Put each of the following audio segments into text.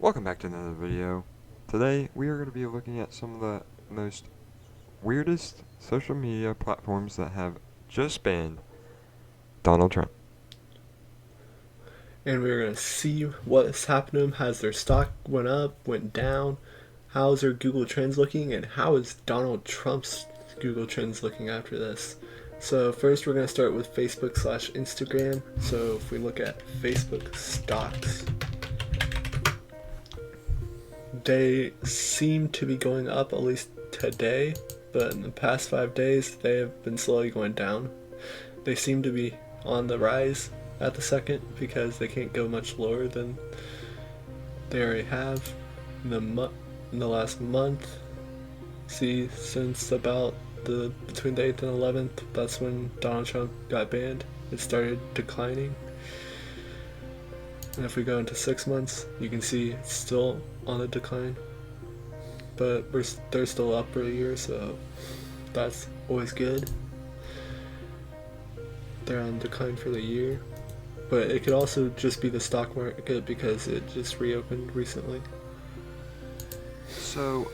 Welcome back to another video. Today we are going to be looking at some of the most weirdest social media platforms that have just banned Donald Trump. And we're going to see what's happened to them. Has their stock went up, went down? How's their Google Trends looking? And how is Donald Trump's Google Trends looking after this? So first we're going to start with Facebook/Instagram. So if we look at Facebook stocks, they seem to be going up at least today, but in the past 5 days they have been slowly going down. They seem to be on the rise at the second because they can't go much lower than they already have in the last month. See, since about between the 8th and 11th, that's when Donald Trump got banned. It started declining. And if we go into 6 months, you can see it's still on a decline. But they're still up for a year, so that's always good. They're on decline for the year. But it could also just be the stock market because it just reopened recently. So,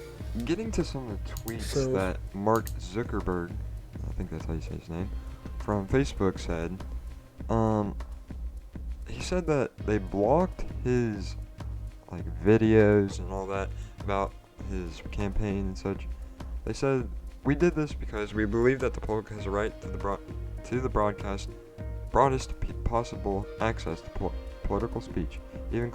getting to some of the tweets that Mark Zuckerberg, I think that's how you say his name, from Facebook said, he said that they blocked his videos and all that about his campaign and such. They said, "We did this because we believe that the public has a right to the broadcast broadest possible access to political speech, even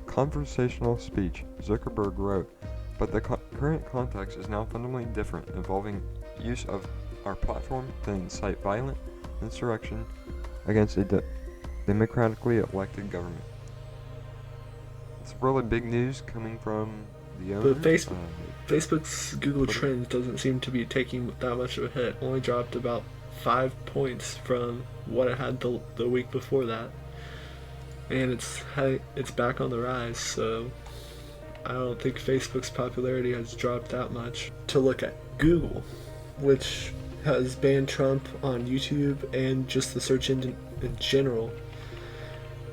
conversational speech," Zuckerberg wrote. But the current context is now fundamentally different, involving use of our platform to incite violent insurrection against a democratically elected government. It's really big news coming from the owner. But Facebook's Google Trends doesn't seem to be taking that much of a hit. Only dropped about 5 points from what it had the week before that, and it's back on the rise. So I don't think Facebook's popularity has dropped that much. To look at Google, which has banned Trump on YouTube and just the search engine in general.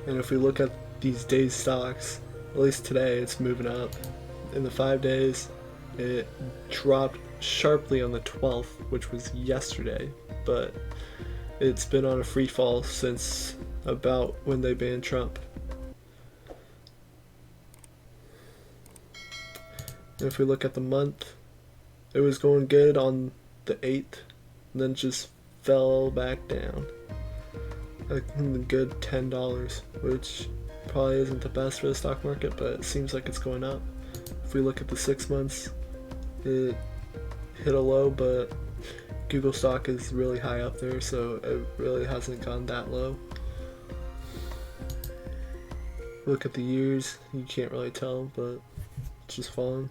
And if we look at these days stocks, at least today it's moving up. In the 5 days, it dropped sharply on the 12th, which was yesterday, but it's been on a free fall since about when they banned Trump. And if we look at the month, it was going good on the 8th, and then just fell back down. A good $10, which probably isn't the best for the stock market, but it seems like it's going up. If we look at the 6 months, it hit a low, but Google stock is really high up there, so it really hasn't gone that low. Look at the years, you can't really tell, but it's just falling.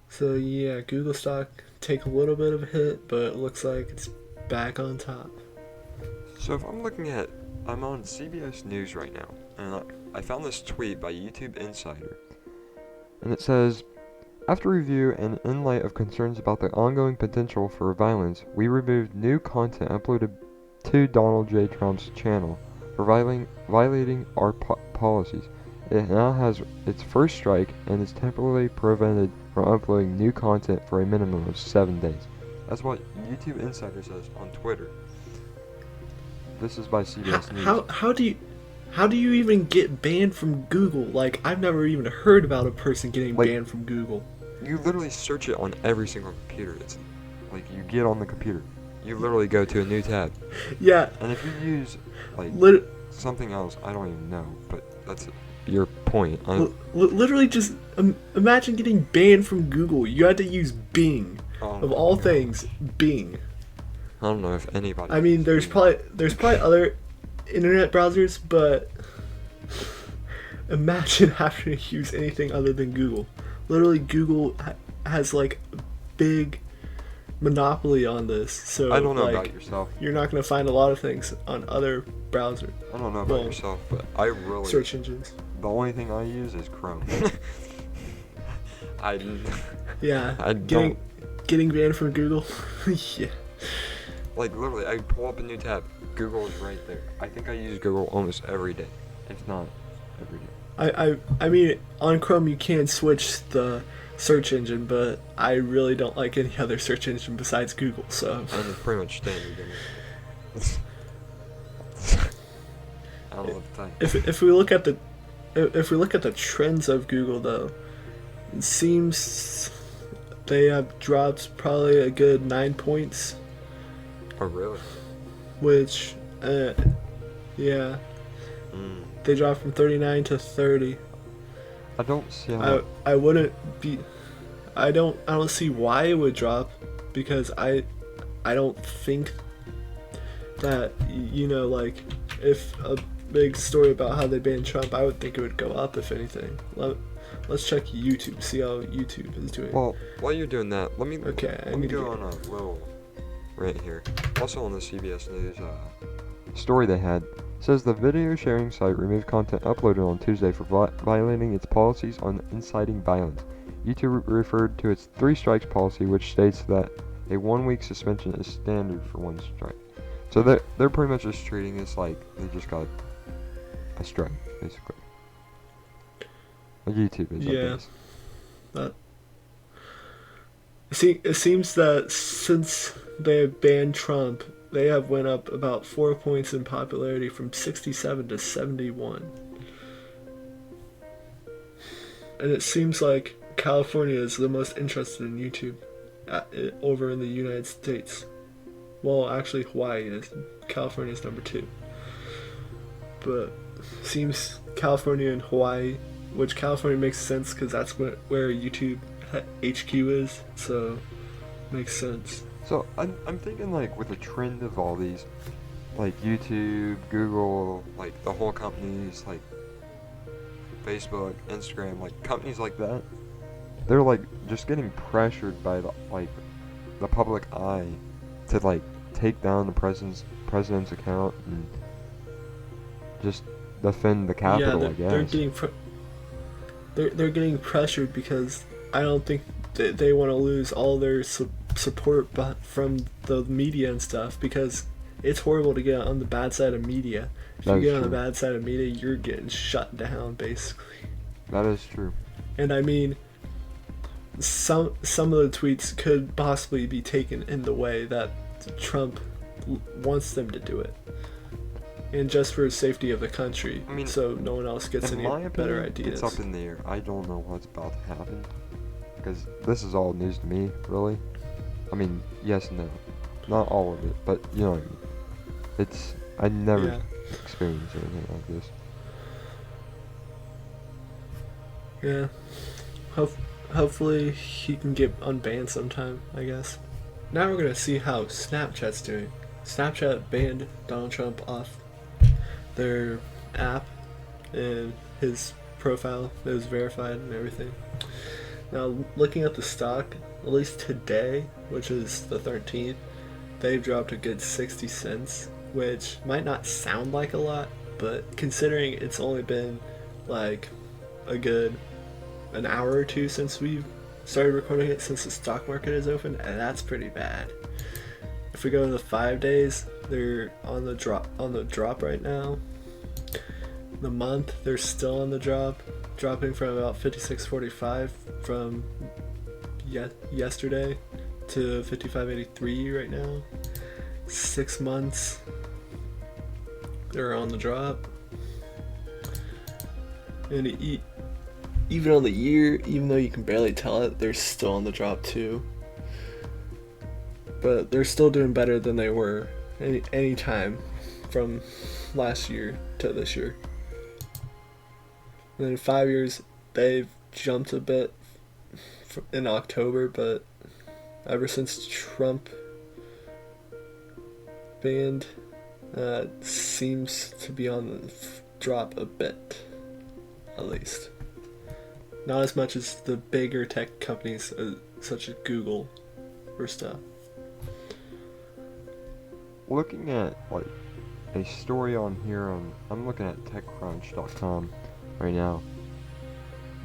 So yeah, Google stock take a little bit of a hit, but it looks like it's back on top. So if I'm on CBS News right now, and I found this tweet by YouTube Insider, and it says, "After review and in light of concerns about the ongoing potential for violence, we removed new content uploaded to Donald J. Trump's channel for violating our policies. It now has its first strike and is temporarily prevented from uploading new content for a minimum of 7 days." That's what YouTube Insider says on Twitter. This is by CBS News. How do you even get banned from Google? Like, I've never even heard about a person getting banned from Google. You literally search it on every single computer. It's like you get on the computer. You literally go to a new tab. Yeah. And if you use something else, I don't even know, but that's your point. Literally just imagine getting banned from Google. You had to use Bing. Of all things, Bing. I don't know if anybody. I mean, there's probably other internet browsers, but imagine having to use anything other than Google. Literally, Google has like a big monopoly on this. So I don't know about yourself. You're not going to find a lot of things on other browsers. I don't know about yourself, but I really search engines. The only thing I use is Chrome. Getting banned from Google. Yeah. Like, literally, I pull up a new tab. Google is right there. I think I use Google almost every day. If not every day. I mean, on Chrome you can switch the search engine, but I really don't like any other search engine besides Google. So And it's pretty much standard anyway. I don't know what to tell you. if we look at the if we look at the trends of Google though, it seems they have dropped probably a good 9 points, Oh, really? which yeah, Mm. they dropped from 39 to 30. I don't see how. I wouldn't be. I don't see why it would drop, because I don't think that, you know, like, if a big story about how they banned Trump, I would think it would go up if anything. Let's check YouTube, see how YouTube is doing. Well, while you're doing that, let me I me need to go on a little rant here. Also on the CBS News story they had, says the video sharing site removed content uploaded on Tuesday for violating its policies on inciting violence. YouTube referred to its 3 strikes policy, which states that a 1-week suspension is standard for 1 strike. So they're pretty much just treating this like they just got a strike, basically. Like YouTube is, Yeah. I guess. But see, it seems that since they have banned Trump, they have went up about 4 points in popularity from 67 to 71. And it seems like California is the most interested in YouTube over in the United States. Well, actually, Hawaii is. California is number 2. But seems California and Hawaii, which California makes sense because that's where YouTube HQ is, so makes sense. So I'm thinking, like, with the trend of all these, like YouTube, Google, like the whole companies, like Facebook, Instagram, like companies like that, they're like just getting pressured by the public eye to like take down the president's account and just defend the Capitol. I guess They're getting they're getting pressured because I don't think they want to lose all their support from the media and stuff, because it's horrible to get on the bad side of media. If you get on the bad side of media, you're getting shut down, basically. That is true. And I mean, some of the tweets could possibly be taken in the way that Trump wants them to do it, and just for the safety of the country, I mean, so no one else gets any better ideas. It's up in the air. I don't know what's about to happen, because this is all news to me, really. I mean, yes and no. Not all of it, but you know what I mean. I never experienced anything like this. Yeah. Hopefully he can get unbanned sometime, I guess. Now we're gonna see how Snapchat's doing. Snapchat banned Donald Trump off their app, and his profile, it was verified and everything. Now, looking at the stock, at least today, which is the 13th, they've dropped a good 60 cents, which might not sound like a lot, but considering it's only been like a good an hour or two since we've started recording it, since the stock market is open, and that's pretty bad. If we go to the 5 days, they're on the drop right now. The month, they're still on the drop, dropping from about 56.45 from yesterday to 55.83 right now. 6 months, they're on the drop. And even on the year, even though you can barely tell it, they're still on the drop too. But they're still doing better than they were any time from last year to this year. And in 5 years, they've jumped a bit in October, but ever since Trump banned, seems to be on the drop a bit, at least. Not as much as the bigger tech companies such as Google or stuff. Looking at like a story on here I'm looking at TechCrunch.com right now.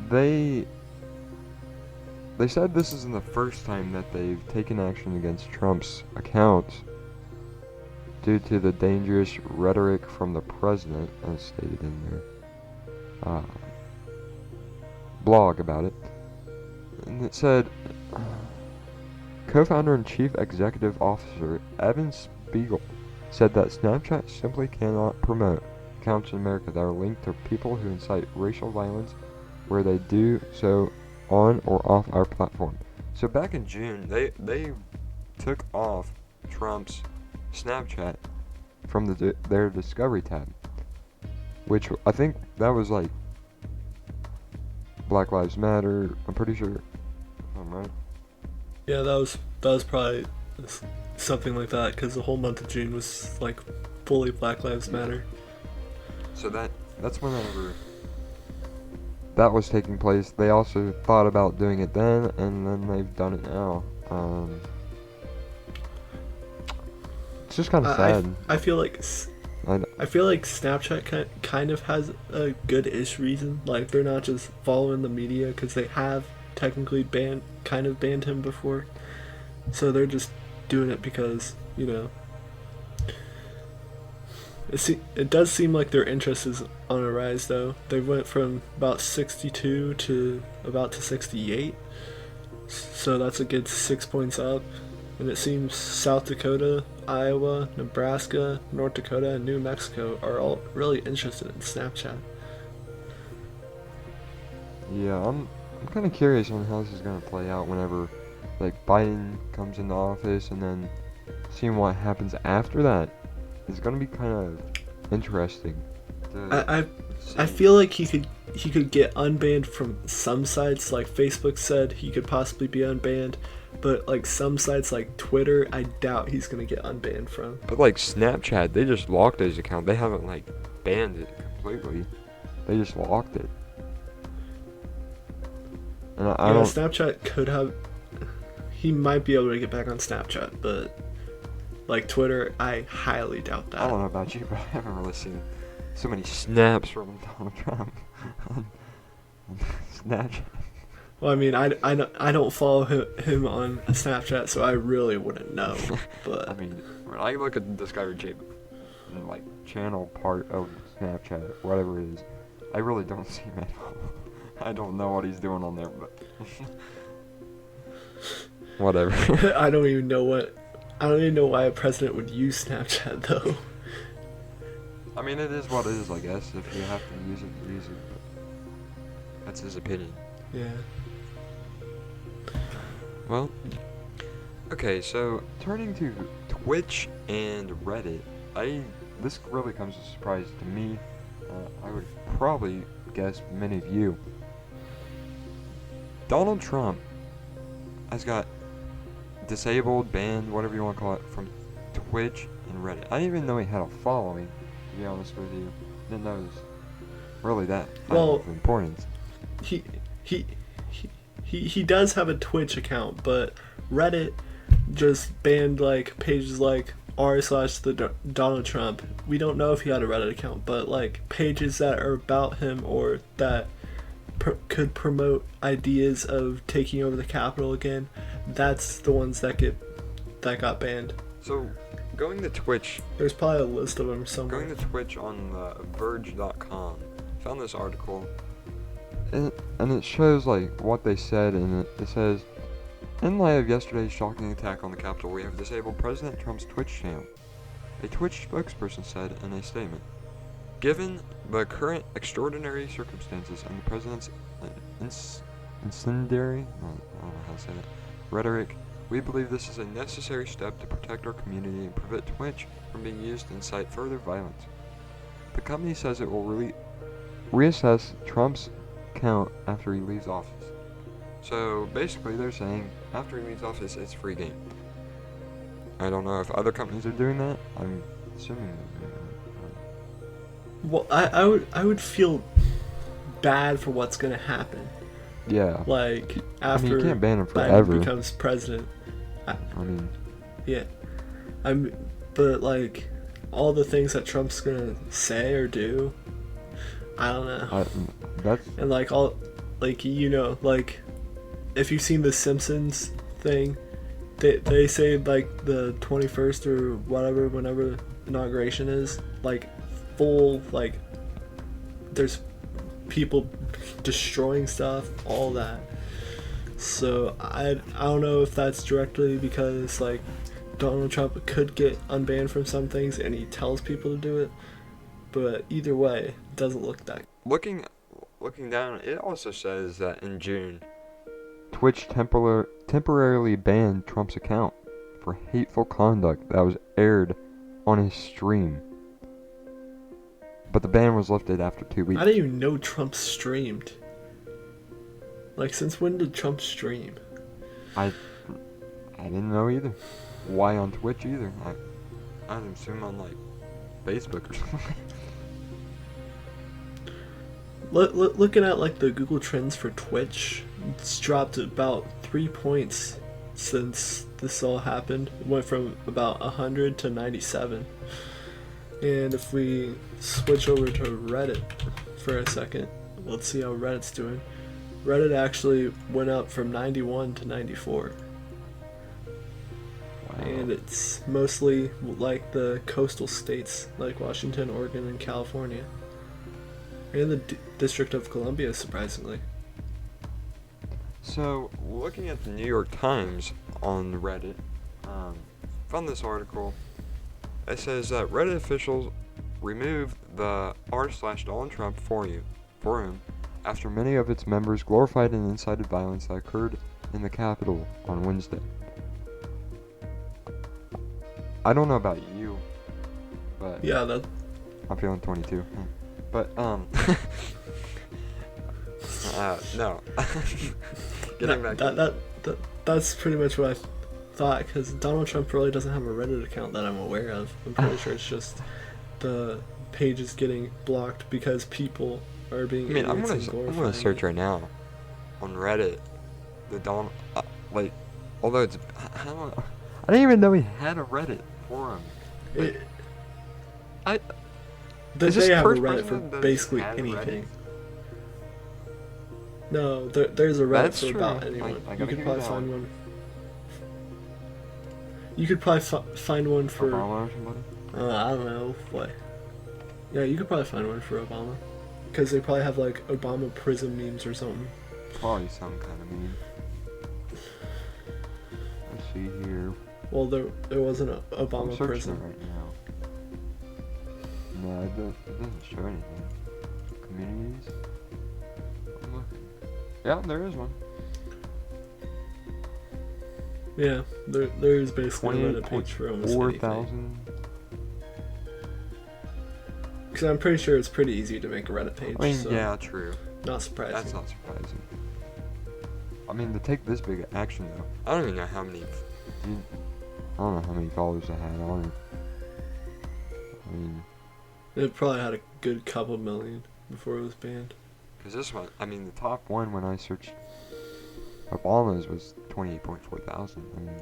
They said this isn't the first time that they've taken action against Trump's accounts due to the dangerous rhetoric from the president, as stated in there. blog about it, and it said, co-founder and chief executive officer Evan Spiegel said that Snapchat simply cannot promote accounts in America that are linked to people who incite racial violence where they do so on or off our platform. So back in June, they took off Trump's Snapchat from their Discovery tab, which I think that was like Black Lives Matter. I'm pretty sure. I'm right. Yeah, that was probably something like that, because the whole month of June was like fully Black Lives Matter. So that's whenever that was taking place. They also thought about doing it then, and then they've done it now. It's just kind of sad. I feel like Snapchat kind of has a good-ish reason. Like, they're not just following the media, because they have technically banned him before. So they're just doing it because, you know, it does seem like their interest is on a rise, though. They went from about 62 to about to 68. So that's a good 6 points up. And it seems South Dakota, Iowa, Nebraska, North Dakota, and New Mexico are all really interested in Snapchat. Yeah, I'm kind of curious on how this is going to play out whenever, like, Biden comes into office, and then seeing what happens after that is going to be kind of interesting. I feel like he could get unbanned from some sites. Like Facebook said he could possibly be unbanned, but like some sites like Twitter, I doubt he's gonna get unbanned from. But like Snapchat, they just locked his account. They haven't like banned it completely. They just locked it. And I don't. Snapchat could have. He might be able to get back on Snapchat, but like Twitter, I highly doubt that. I don't know about you, but I haven't really seen so many snaps from Donald Trump on Snapchat. Well, I mean, I don't follow him on Snapchat, so I really wouldn't know. But I mean, when I look at the Discovery like channel part of Snapchat, whatever it is, I really don't see him at all. I don't know what he's doing on there, but whatever. I don't even know why a president would use Snapchat, though. I mean, it is what it is, I guess. If you have to use it, use it. But that's his opinion. Yeah. Well, okay, so turning to Twitch and Reddit, this really comes as a surprise to me. I would probably guess many of you. Donald Trump has got disabled, banned, whatever you want to call it, from Twitch and Reddit. I didn't even know he had a following, to be honest with you. Didn't know it was really that of importance. He does have a Twitch account, but Reddit just banned like pages like r/the Donald Trump. We don't know if he had a Reddit account, but like pages that are about him or that could promote ideas of taking over the Capitol again, that's the ones that got banned. So going to Twitch, there's probably a list of them somewhere. Going to Twitch on Verge.com, found this article. And it shows like what they said, and it says, in light of yesterday's shocking attack on the Capitol, we have disabled President Trump's Twitch channel. A Twitch spokesperson said in a statement, given the current extraordinary circumstances and the president's incendiary, I don't know how to say that, rhetoric, we believe this is a necessary step to protect our community and prevent Twitch from being used to incite further violence. The company says it will reassess Trump's account after he leaves office. So basically they're saying after he leaves office it's free game. I don't know if other companies are doing that. I'm assuming they're doing that. Well, I would feel bad for what's gonna happen. Yeah. Like after you can't ban him forever. Biden becomes president. Yeah. But like all the things that Trump's gonna say or do, I don't know. And like all, like like if you've seen the Simpsons thing, they say like the 21st or whatever, whenever inauguration is, like full like there's people destroying stuff, all that. So I don't know if that's directly because like Donald Trump could get unbanned from some things and he tells people to do it, but either way, it doesn't look that. Looking down, it also says that in June, Twitch temporarily banned Trump's account for hateful conduct that was aired on his stream. But the ban was lifted after 2 weeks. I didn't even know Trump streamed. Like, since when did Trump stream? I didn't know either. Why on Twitch either? I'd assume on like Facebook or something. Looking at like the Google Trends for Twitch, it's dropped about 3 points since this all happened. It went from about 100 to 97. And if we switch over to Reddit for a second, let's see how Reddit's doing. Reddit actually went up from 91 to 94. Wow. And it's mostly like the coastal states like Washington, Oregon, and California. And the District of Columbia, surprisingly. So, looking at the New York Times on Reddit, found this article. It says that Reddit officials removed the r/Donald Trump forum after many of its members glorified and incited violence that occurred in the Capitol on Wednesday. I don't know about you, but Yeah, that. I'm feeling 22. But no. Getting back. That's pretty much what I thought, because Donald Trump really doesn't have a Reddit account that I'm aware of. I'm pretty sure it's just the page is getting blocked because people are being. I mean, I'm idiots and gonna glorifying search it. right now on Reddit. The Donald, like, although it's, I don't know. I didn't even know he had a Reddit forum. Like, Is this They have a first Reddit for person that basically has a anything. Reddit? No, there's a Reddit That's for true. about anyone. I You gotta could hear probably that find one. one. You could probably find one for. Obama or somebody? I don't know what. Yeah, you could probably find one for Obama, because they probably have like Obama prison memes or something. Probably some kind of meme. Let's see here. Well, there wasn't an I'm Obama searching prison. it right now. No, it doesn't show anything. Communities? I'm looking. Yeah, there is one. Yeah, there's basically a Reddit page for almost anything. 4,000. Because I'm pretty sure it's pretty easy to make a Reddit page. I mean, so yeah, true. Not surprising. That's not surprising. I mean, to take this big action, though, I don't even know how many. I don't know how many followers I had on it. I mean, It probably had a good couple million before it was banned. because this one, I mean, the top one when I searched Obama's was 28.4 thousand. I mean,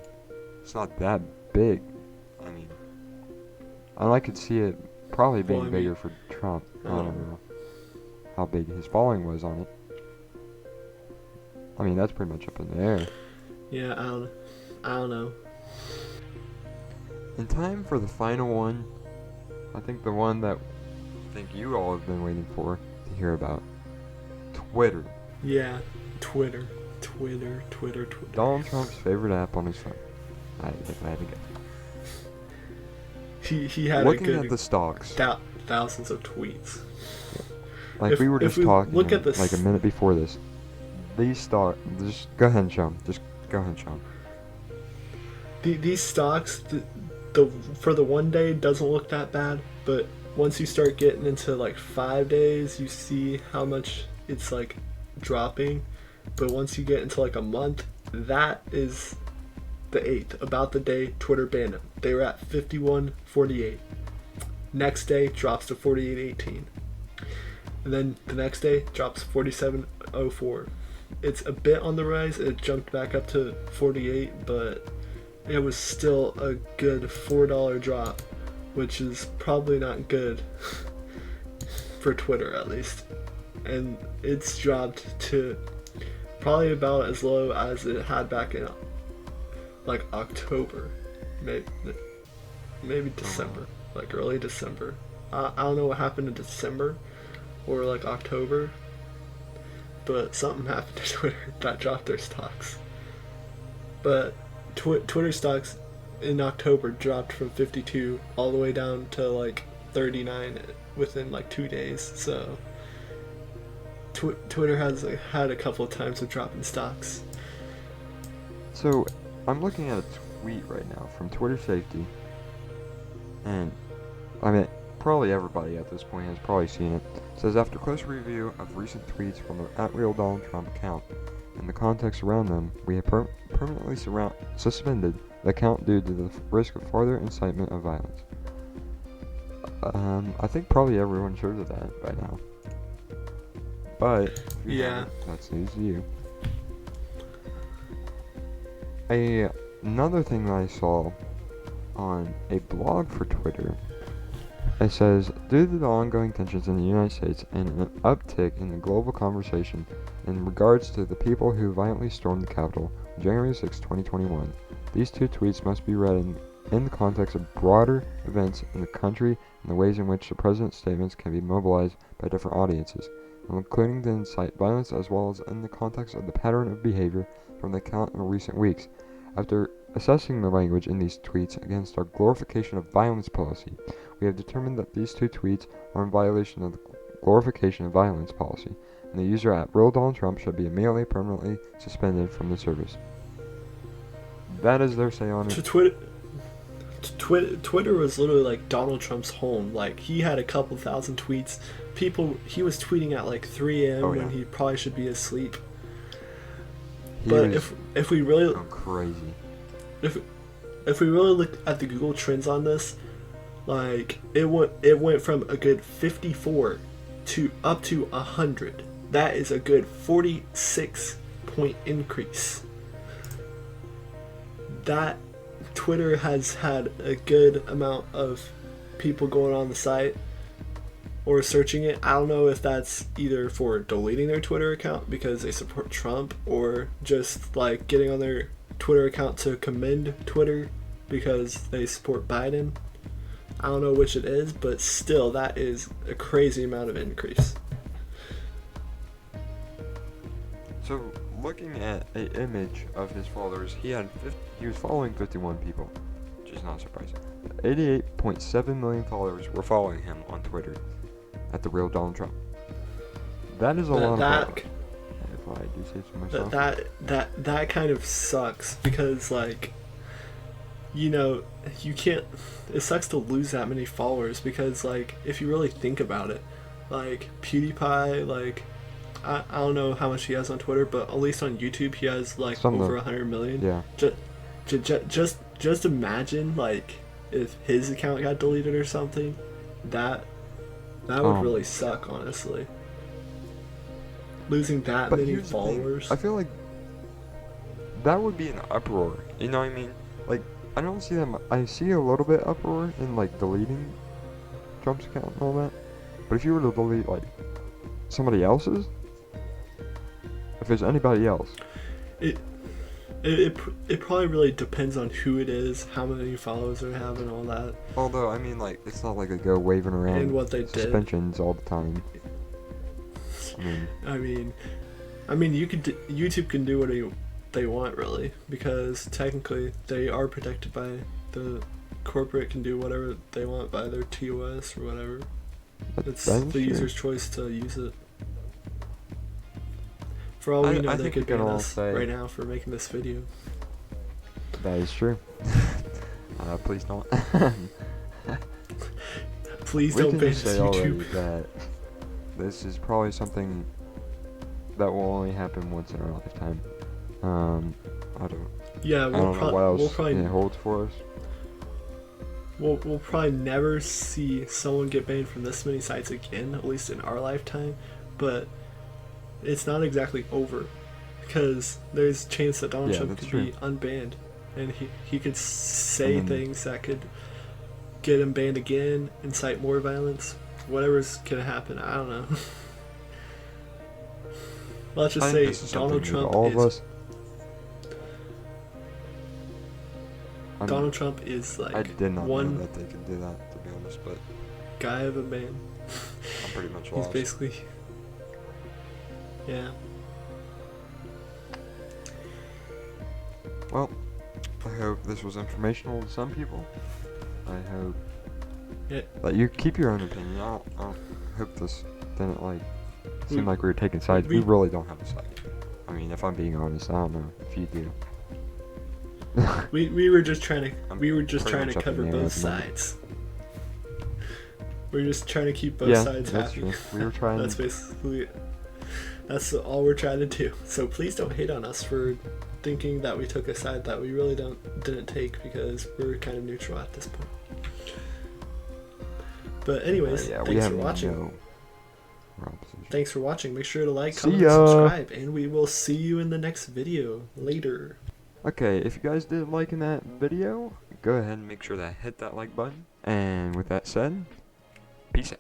it's not that big. I mean, I could see it probably being Well, I bigger mean, for Trump. I don't know how big his following was on it. I mean, that's pretty much up in the air. Yeah, I don't know. In time for the final one, I think the one that I think you all have been waiting for to hear about. Twitter. Yeah, Twitter. Donald Trump's favorite app on his phone. If I had to guess. He had Looking a good at the stocks, thousands of tweets. like we were just talking look at this, like a minute before this. These stocks, just go ahead and show 'em. Just go ahead and show 'em. These stocks, for the one day doesn't look that bad, but once you start getting into like 5 days, you see how much it's like dropping. But once you get into like a month, that is the 8th, about the day Twitter banned them. They were at 51.48. Next day drops to 48.18. And then the next day drops 47.04. It's a bit on the rise. It jumped back up to 48, but it was still a good $4 drop, which is probably not good for Twitter at least. And it's dropped to probably about as low as it had back in like October, maybe December, like early December. I don't know what happened in December or like October, but something happened to Twitter that dropped their stocks. But Twitter stocks in October dropped from 52 all the way down to like 39 within like 2 days. So Twitter has had a couple of times of dropping stocks. So, I'm looking at a tweet right now from Twitter Safety, and I mean, probably everybody at this point has probably seen it. It says, after close review of recent tweets from the @RealDonaldTrump account and the context around them, we have permanently suspended the account due to the risk of further incitement of violence. I think probably everyone's heard of that by now. But, if you haven't, that's news to you. Another thing that I saw on a blog for Twitter, it says, due to the ongoing tensions in the United States and an uptick in the global conversation in regards to the people who violently stormed the Capitol on January 6, 2021, these two tweets must be read in the context of broader events in the country and the ways in which the president's statements can be mobilized by different audiences, including to incite violence, as well as in the context of the pattern of behavior from the account in recent weeks. After assessing the language in these tweets against our glorification of violence policy, we have determined that these two tweets are in violation of the glorification of violence policy, and the user @RealDonaldTrump should be immediately permanently suspended from the service. That is their say on it. Twitter was literally like Donald Trump's home. Like, he had a couple thousand tweets. He was tweeting at like 3 a.m. when he probably should be asleep. But if we really crazy, if we really look at the Google Trends on this, like it went from a good 54 to up to 100. That is a good 46-point increase. That Twitter has had a good amount of people going on the site or searching it. I don't know if that's either for deleting their Twitter account because they support Trump, or just like getting on their Twitter account to commend Twitter because they support Biden. I don't know which it is, but still, that is a crazy amount of increase. So, looking at an image of his followers, he was following 51 people, which is not surprising. 88.7 million followers were following him on Twitter at the real Donald Trump. That is a lot of followers. If I do say so myself. That kind of sucks because, like, you know, you can't. It sucks to lose that many followers because, like, if you really think about it, like PewDiePie, like, I don't know how much he has on Twitter, but at least on YouTube he has like over 100 million. Yeah. Just imagine, like, if his account got deleted or something, that would really suck, honestly. Losing that many followers. I feel like that would be an uproar. You know what I mean? Like, I don't see that. I see a little bit uproar in like deleting Trump's account and all that. But if you were to delete like somebody else's, if there's anybody else, it probably really depends on who it is, how many followers they have, and all that. Although, I mean, like, it's not like they go waving around and what they suspensions all the time. I mean, YouTube can do what they want, really, because technically they are protected by the corporate, can do whatever they want by their TOS or whatever. It's the user's choice to use it. For all we know, they could ban us right now for making this video. That is true. Please don't. Please don't ban us, YouTube. That this is probably something that will only happen once in our lifetime. I don't know what else it holds for us. We'll probably never see someone get banned from this many sites again, at least in our lifetime, but it's not exactly over, because there's a chance that Donald Trump could be unbanned, and he could say things that could get him banned again, incite more violence, whatever's gonna happen. I don't know. Let's just say Donald Trump Donald Trump is like I did not know that they could do that, to be honest, but guy of a man. I'm pretty much He's lost. basically, yeah. Well, I hope this was informational to some people. I hope that you keep your own opinion. I don't hope this didn't seem like we were taking sides. We really don't have a side. I mean, if I'm being honest, I don't know if you do. we were just trying to pretty much up cover in the air both at the moment. sides. We're just trying to keep both sides that's happy. true. We were trying. That's all we're trying to do. So please don't hate on us for thinking that we took a side that we really didn't take, because we're kind of neutral at this point. But anyways, thanks for watching. Thanks for watching. Make sure to like, comment, and subscribe, and we will see you in the next video later. Okay, if you guys did liking that video, go ahead and make sure to hit that like button. And with that said, peace out.